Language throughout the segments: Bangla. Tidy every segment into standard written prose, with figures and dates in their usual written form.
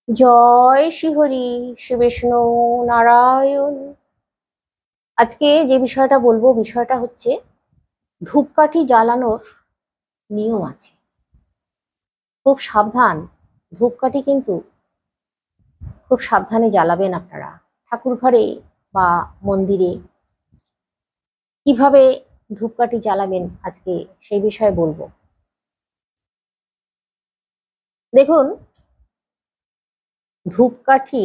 জয় শ্রীহরি শ্রী বিষ্ণু নারায়ণ। আজকে যে বিষয়টা বলবো বিষয়টা হচ্ছে ধূপকাঠি জ্বালানোর নিয়ম আছে। খুব সাবধান। ধূপকাঠি কিন্তু খুব সাবধানে জ্বালাবেন আপনারা ঠাকুর ঘরে বা মন্দিরে। কিভাবে ধূপকাঠি জ্বালাবেন আজকে সেই বিষয়ে বলবো। দেখুন, ধূপকাঠি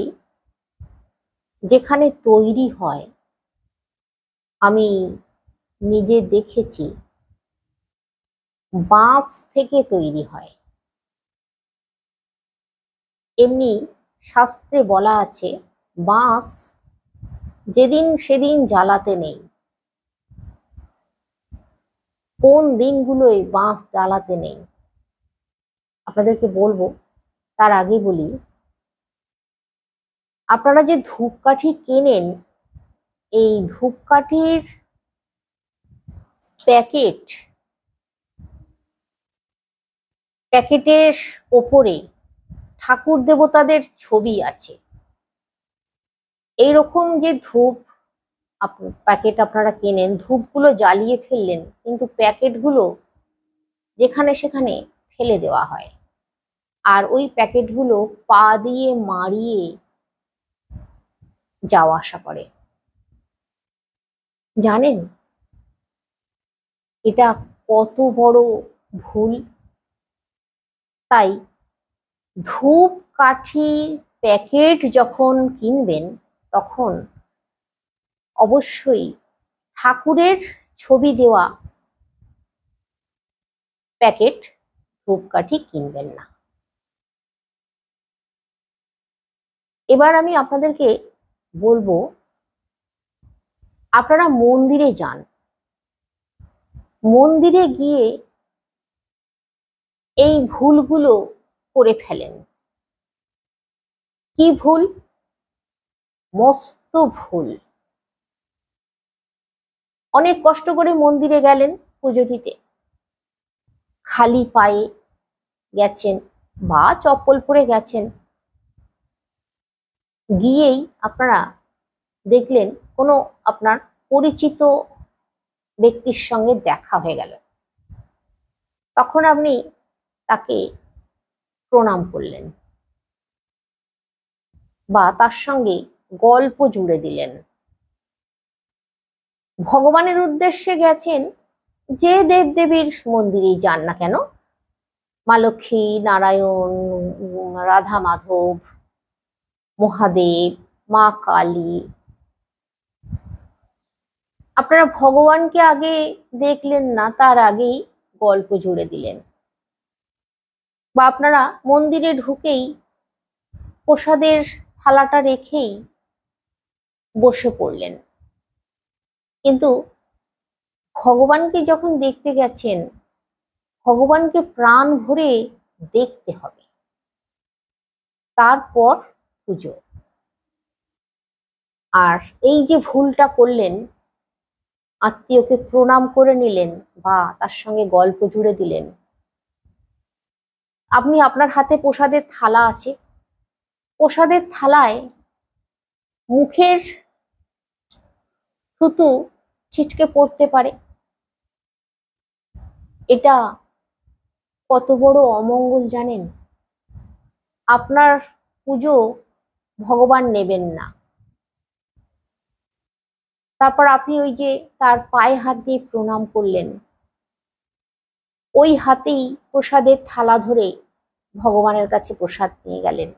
যেখানে তৈরি হয় আমি নিজে দেখেছি বাঁশ থেকে তৈরি হয়। এমনি শাস্ত্রে বলা আছে বাঁশ যেদিন সেদিন জ্বালাতে নেই। কোন দিনগুলোয় বাঁশ জ্বালাতে নেই আপনাদেরকে বলবো। তার আগে বলি, আপনারা যে ধূপকাঠি কেনেন এই ধূপকাঠির প্যাকেটের ওপরে ঠাকুর দেবতাদের ছবি আছে। এইরকম যে ধূপ প্যাকেট আপনারা কেনেন, ধূপগুলো জ্বালিয়ে ফেললেন কিন্তু প্যাকেটগুলো যেখানে সেখানে ফেলে দেওয়া হয়। আর ওই প্যাকেটগুলো পা দিয়ে মারিয়ে যাওয়া আসা করে। জানেন এটা কত বড় ভুল? তাই ধূপ কাঠি প্যাকেট যখন কিনবেন তখন অবশ্যই ঠাকুরের ছবি দেওয়া প্যাকেট ধূপকাঠি কিনবেন না। এবার আমি আপনাদেরকে বলবো, আপনারা মন্দিরে যান, মন্দিরে গিয়ে এই ভুলগুলো করে ফেলেন। কি ভুল? মস্ত ভুল। অনেক কষ্ট করে মন্দিরে গেলেন পুজো দিতে, খালি পায়ে গেছেন বা চপ্পল পরে গেছেন, গিয়েই আপনারা দেখলেন কোনো আপনার পরিচিত ব্যক্তির সঙ্গে দেখা হয়ে গেল। তখন আপনি তাকে প্রণাম করলেন বা তার সঙ্গে গল্প জুড়ে দিলেন। ভগবানের উদ্দেশ্যে গেছেন, যে দেবদেবীর মন্দিরেই যান না কেন, মা লক্ষ্মী, নারায়ণ, রাধা মাধব, মহাদেব, মা কালী, আপনারা ভগবানকে আগে দেখলেন না, তার আগেই গল্প জুড়ে দিলেন। বা আপনারা মন্দিরে ঢুকেই প্রসাদের থালাটা রেখেই বসে পড়লেন। কিন্তু ভগবানকে যখন দেখতে গেছেন, ভগবানকে প্রাণ ভরে দেখতে হবে, তারপর পুজো। আর এই যে ভুলটা করলেন, আত্মীয়কে প্রণাম করে নিলেন বা তার সঙ্গে গল্প জুড়ে দিলেন, আপনি আপনার হাতে প্রসাদের থালা আছে, প্রসাদের থালায় মুখের থুতু ছিটকে পড়তে পারে। এটা কত বড় অমঙ্গল জানেন? আপনার পুজো ভগবান নেবেন না। তারপর আপনি ওই যে তার পায়ে হাত দিয়ে প্রণাম করলেন, ওই হাতেই প্রসাদের থালা ধরে ভগবানের কাছে প্রসাদ নিয়ে গেলেন।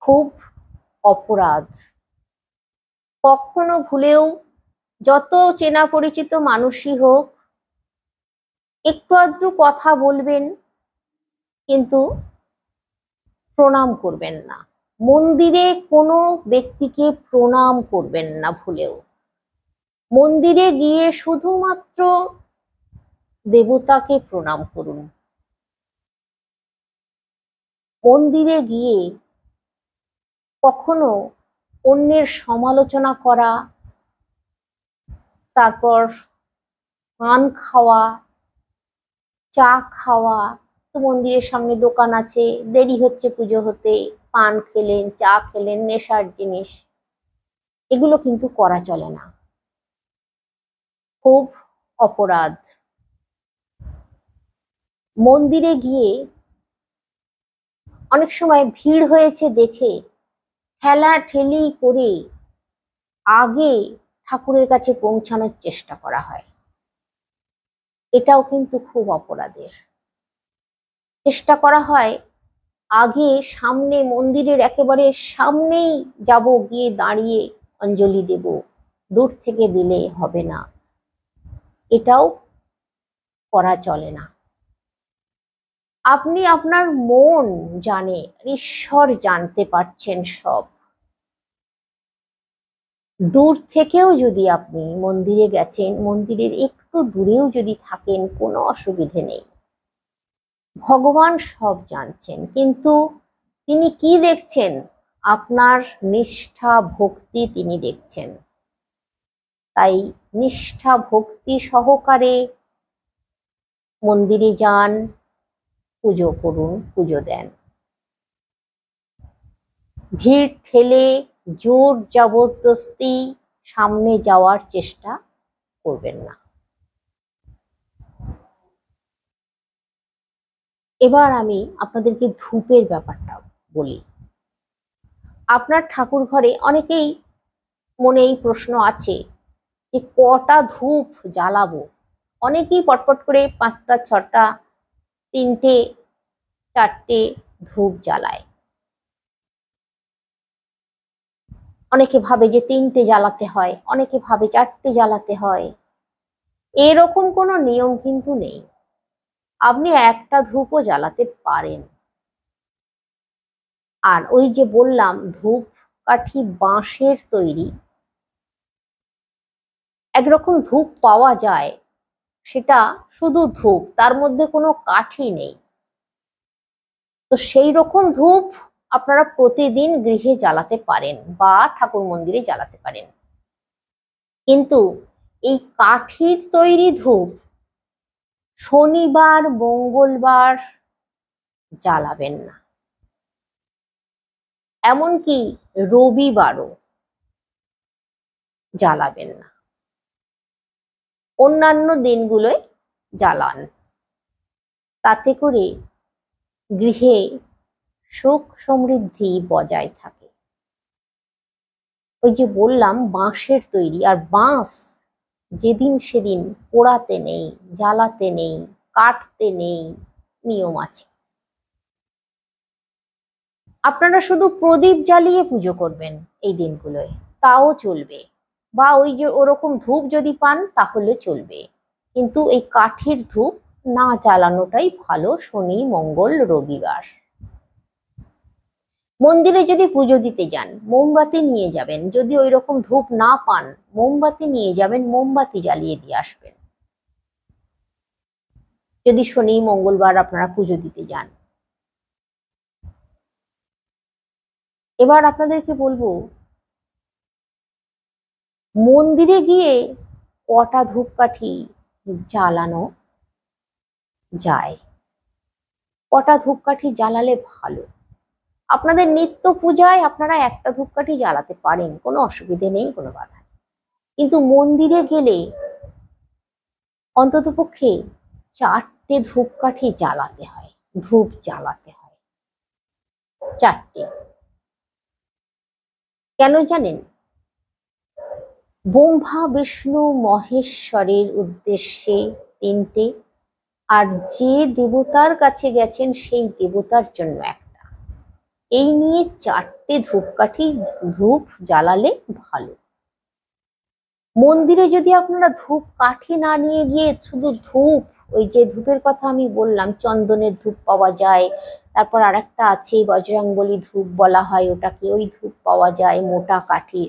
খুব অপরাধ। কখনো ভুলেও, যত চেনা পরিচিত মানুষই হোক, একটু আধটু কথা বলবেন কিন্তু প্রণাম করবেন না। মন্দিরে কোনো ব্যক্তিকে প্রণাম করবেন না ভুলেও। মন্দিরে গিয়ে শুধুমাত্র দেবতাকে প্রণাম করুন। মন্দিরে গিয়ে কখনো অন্যের সমালোচনা করা, তারপর পান খাওয়া, চা খাওয়া, তো মন্দিরের সামনে দোকান আছে, দেরি হচ্ছে পুজো হতে, পান খেলেন, চা খেলেন, নেশার জিনিস, এগুলো কিন্তু করা চলে না, খুব অপরাধ। মন্দিরে গিয়ে অনেক সময় ভিড় হয়েছে দেখে ঠেলা ঠেলি করে আগে ঠাকুরের কাছে পৌঁছানোর চেষ্টা করা হয়, এটাও কিন্তু খুব অপরাধের। চেষ্টা করা হয় আগে সামনে, মন্দিরের একেবারে সামনেই যাব, গিয়ে দাঁড়িয়ে অঞ্জলি দেব, দূর থেকে দিলে হবে না, এটাও করা চলে না। আপনি আপনার মন জানে, ঈশ্বর জানতে পারছেন সব। দূর থেকেও যদি আপনি মন্দিরে গেছেন, মন্দিরের একটু দূরেও যদি থাকেন, কোনো অসুবিধে নেই, ভগবান সব জানছেন। কিন্তু তিনি কি দেখছেন? আপনার নিষ্ঠা ভক্তি তিনি দেখছেন। তাই নিষ্ঠা ভক্তি সহকারে মন্দিরে যান, পুজো করুন, পুজো দেন। ভিড় ঠেলে জোর জবরদস্তি সামনে যাওয়ার চেষ্টা করবেন না। এবার আমি আপনাদেরকে ধূপের ব্যাপারটা বলি। আপনার ঠাকুর ঘরে অনেকেই মনে এই প্রশ্ন আছে যে কটা ধূপ জ্বালাবো। অনেকেই পটপট করে 5টা 6টা 3টে 4টে ধূপ জ্বালায়। অনেকে ভাবে যে 3টে জ্বালাতে হয়, অনেকে ভাবে 4টে জ্বালাতে হয়। এরকম কোনো নিয়ম কিন্তু নেই, আপনি একটা ধূপও জ্বালাতে পারেন। আর ওই যে বললাম ধূপ কাঠি বাঁশের তৈরি, একরকম ধূপ পাওয়া যায়, সেটা শুধু ধূপ, তার মধ্যে কোনো কাঠি নেই। তো সেই রকম ধূপ আপনারা প্রতিদিন গৃহে জ্বালাতে পারেন বা ঠাকুর মন্দিরে জ্বালাতে পারেন। কিন্তু এই কাঠির তৈরি ধূপ শনিবার মঙ্গলবার জ্বালাবেন না, এমনকি রবিবারও জ্বালাবেন না। অন্যান্য দিনগুলোয় জ্বালান, তাতে করে গৃহে সুখ সমৃদ্ধি বজায় থাকে। ওই যে বললাম বাঁশের তৈরি, আর বাঁশ যেদিন সেদিন পোড়াতে নেই, জ্বালাতে নেই, কাটতে নেই, নিয়ম আছে। আপনারা শুধু প্রদীপ জ্বালিয়ে পুজো করবেন এই দিনগুলোয়, তাও চলবে, বা ওই যে ওরকম ধূপ যদি পান তাহলে চলবে, কিন্তু এই কাঠের ধূপ না জ্বালানোটাই ভালো শনি মঙ্গল রবিবার। মন্দিরে যদি পুজো দিতে যান মোমবাতি নিয়ে যাবেন, যদি ওই রকম ধূপ না পান মোমবাতি নিয়ে যাবেন, মোমবাতি জ্বালিয়ে দিয়ে আসবেন যদি শনি মঙ্গলবার আপনারা পুজো দিতে যান। এবার আপনাদেরকে বলবো মন্দিরে গিয়ে কটা ধূপকাঠি জ্বালানো যায়, কটা ধূপকাঠি জ্বালালে ভালো। আপনাদের নিত্য পূজায় আপনারা একটা ধূপকাঠি জ্বালাতে পারেন, কোনো অসুবিধে নেই, কোনো বাধা নেই। কিন্তু মন্দিরে গেলে অন্ততপক্ষে 4টে ধূপকাঠি জ্বালাতে হয়, ধূপ জ্বালাতে হয় 4টে। কেন জানেন? ব্রহ্মা বিষ্ণু মহেশ্বরের উদ্দেশ্যে 3টে, আর যে দেবতার কাছে গেছেন সেই দেবতার জন্য একটা, এই নিয়ে 4টে ধূপকাঠি ধূপ জ্বালালে ভালো। মন্দিরে যদি আপনারা ধূপ কাঠি না নিয়ে গিয়ে শুধু ধূপ, ওই যে ধূপের কথা আমি বললাম চন্দনের ধূপ পাওয়া যায়, তারপর আরেকটা আছে বজরংবলী ধূপ বলা হয় ওটাকে, ওই ধূপ পাওয়া যায় মোটা কাঠি,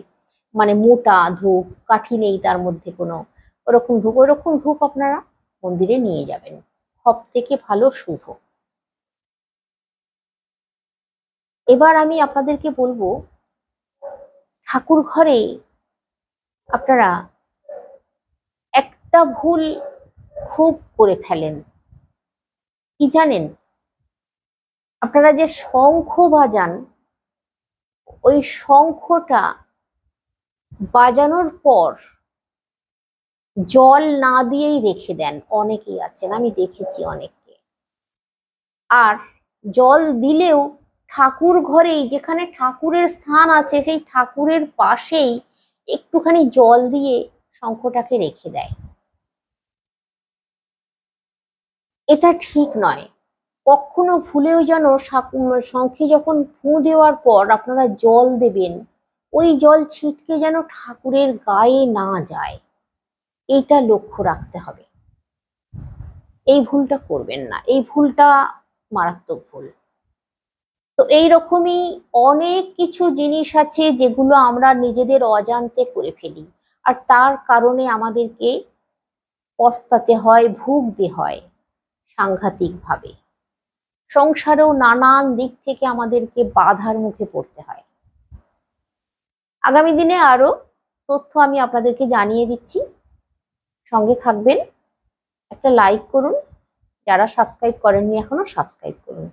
মানে মোটা ধূপ, কাঠি নেই তার মধ্যে কোনো, ওরকম ধূপ আপনারা মন্দিরে নিয়ে যাবেন, সব থেকে ভালো শুভ। এবার আমি আপনাদেরকে বলবো ঠাকুর ঘরে আপনারা একটা ভুল খুব করে ফেলেন, কি জানেন? আপনারা যে শঙ্খ বাজান, ওই শঙ্খটা বাজানোর পর জল না দিয়েই রেখে দেন। অনেকেই আছেন, আমি দেখেছি অনেককে। আর জল দিলেও ঠাকুর ঘরেই, যেখানে ঠাকুরের স্থান আছে, সেই ঠাকুরের পাশেই একটুখানি জল দিয়ে শঙ্খটাকে রেখে দেয়। এটা ঠিক নয়। কখনো ভুলেও যেন শঙ্খে যখন ফুঁ দেওয়ার পর আপনারা জল দেবেন, ওই জল ছিটকে যেন ঠাকুরের গায়ে না যায়, এইটা লক্ষ্য রাখতে হবে। এই ভুলটা করবেন না, এই ভুলটা মারাত্মক ভুল। তো এইরকমই অনেক কিছু জিনিস আছে যেগুলো আমরা নিজেদের অজান্তে করে ফেলি, আর তার কারণে আমাদেরকে পস্তাতে হয়, ভুগতে হয় সাংঘাতিক ভাবে। সংসারেও নানান দিক থেকে আমাদেরকে বাধার মুখে পড়তে হয়। আগামী দিনে আরো তথ্য আমি আপনাদেরকে জানিয়ে দিচ্ছি, সঙ্গে থাকবেন। একটা লাইক করুন, যারা সাবস্ক্রাইব করেননি এখনো সাবস্ক্রাইব করুন।